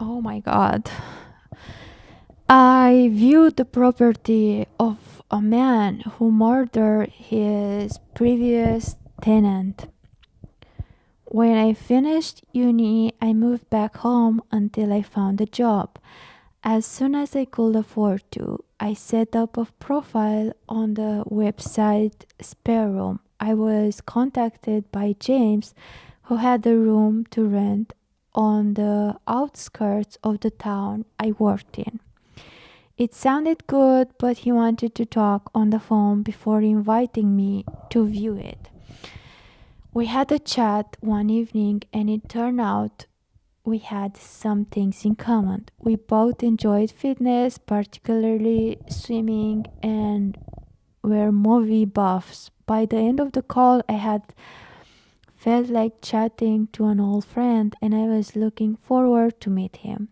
Oh my god. I viewed the property of a man who murdered his previous tenant. When I finished uni, I moved back home until I found a job. As soon as I could afford to, I set up a profile on the website Spare Room. I was contacted by James, who had a room to rent on the outskirts of the town I worked in. It sounded good, but he wanted to talk on the phone before inviting me to view it. We had a chat one evening, and it turned out we had some things in common. We both enjoyed fitness, particularly swimming, and were movie buffs. By the end of the call, I had felt like chatting to an old friend, and I was looking forward to meet him.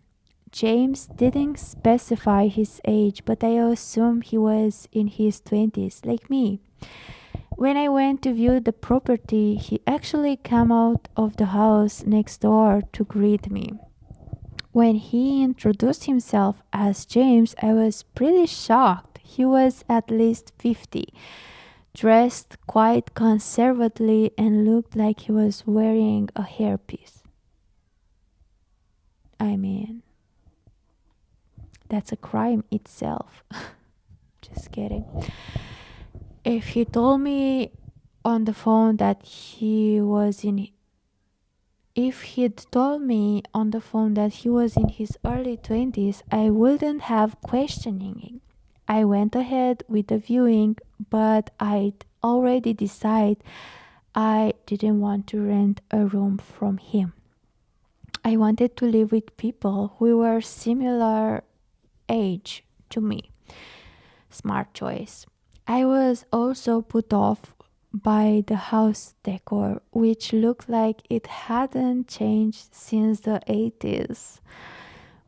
James didn't specify his age, but I assumed he was in his 20s, like me. When I went to view the property, he actually came out of the house next door to greet me. When he introduced himself as James, I was pretty shocked. He was at least 50, dressed quite conservatively, and looked like he was wearing a hairpiece. I mean, that's a crime itself. Just kidding. If he told me on the phone that he was in if he'd told me on the phone that he was in his early 20s, I wouldn't have questioning it. I went ahead with the viewing, but I'd already decided I didn't want to rent a room from him. I wanted to live with people who were similar age to me. Smart choice. I was also put off by the house decor, which looked like it hadn't changed since the 80s.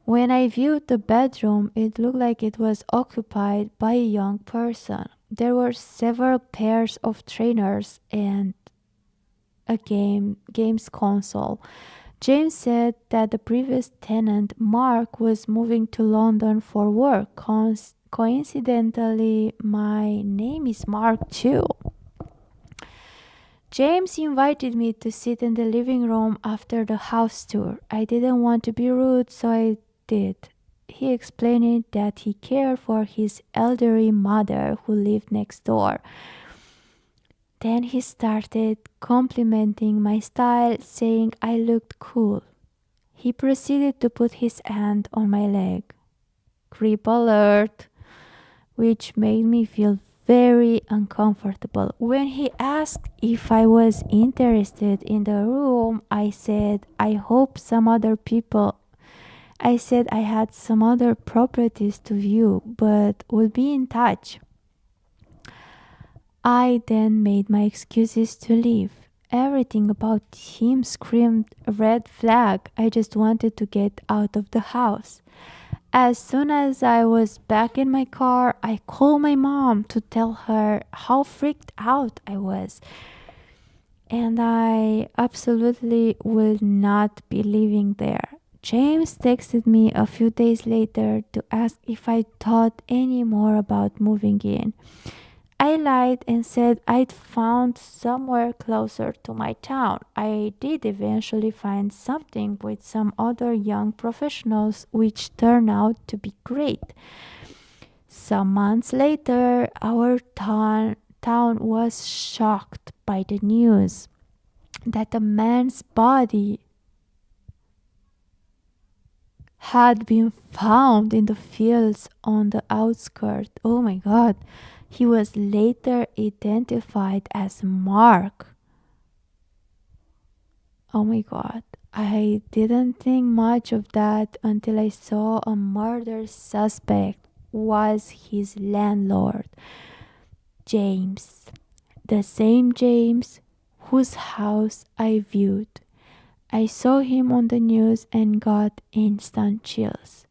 When I viewed the bedroom, it looked like it was occupied by a young person. There were several pairs of trainers and a games console. James said that the previous tenant, Mark, was moving to London for work. Coincidentally, my name is Mark too. James invited me to sit in the living room after the house tour. I didn't want to be rude, so I did. He explained that he cared for his elderly mother who lived next door. Then he started complimenting my style, saying I looked cool. He proceeded to put his hand on my leg. Creep alert, which made me feel very uncomfortable. When he asked if I was interested in the room, I said I had some other properties to view, but would be in touch. I then made my excuses to leave. Everything about him screamed red flag. I just wanted to get out of the house. As soon as I was back in my car, I called my mom to tell her how freaked out I was. And I absolutely will not be living there. James texted me a few days later to ask if I thought any more about moving in. I lied and said I'd found somewhere closer to my town. I did eventually find something with some other young professionals, which turned out to be great. Some months later, our town was shocked by the news that a man's body had been found in the fields on the outskirts. Oh my god. He was later identified as Mark. Oh my god. I didn't think much of that until I saw a murder suspect was his landlord, James. The same James whose house I viewed. I saw him on the news and got instant chills.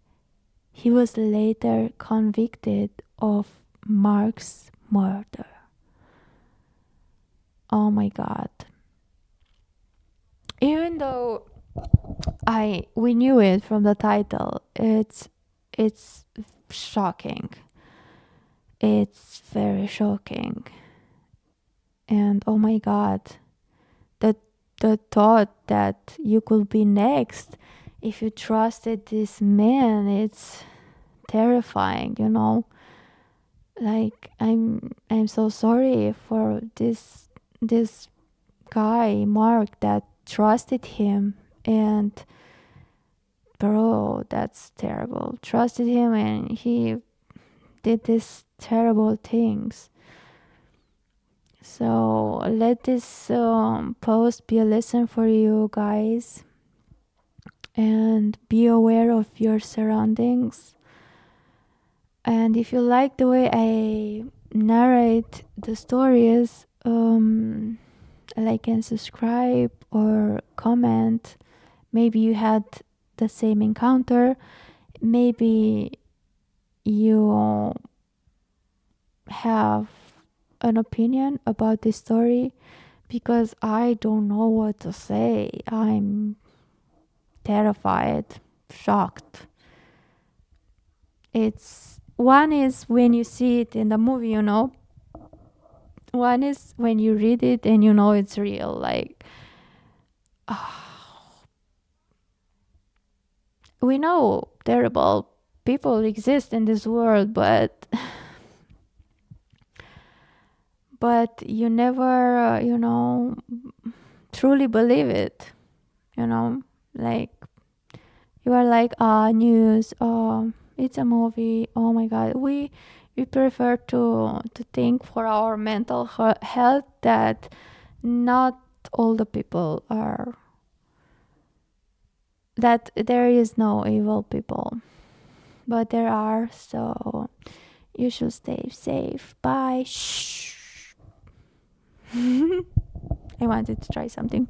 He was later convicted of Mark's murder. Oh my god. Even though I we knew it from the title. It's shocking. It's very shocking. And oh my god, the the thought that you could be next if you trusted this man, it's terrifying, you know. Like I'm so sorry for this guy Mark that trusted him. And bro, that's terrible. Trusted him and he did these terrible things. So let this post be a lesson for you guys, and be aware of your surroundings. And if you like the way I narrate the stories, like and subscribe or comment. Maybe you had the same encounter. Maybe you have an opinion about this story, because I don't know what to say. I'm terrified, shocked. It's one is when you see it in the movie, you know. One is when you read it and you know it's real. Like, we know terrible people exist in this world, but you never, truly believe it. You know, like you are like, news. It's a movie. Oh my god, we prefer to think for our mental health that not all the people are, that there is no evil people, but there are. So you should stay safe. Bye. Shh. I wanted to try something.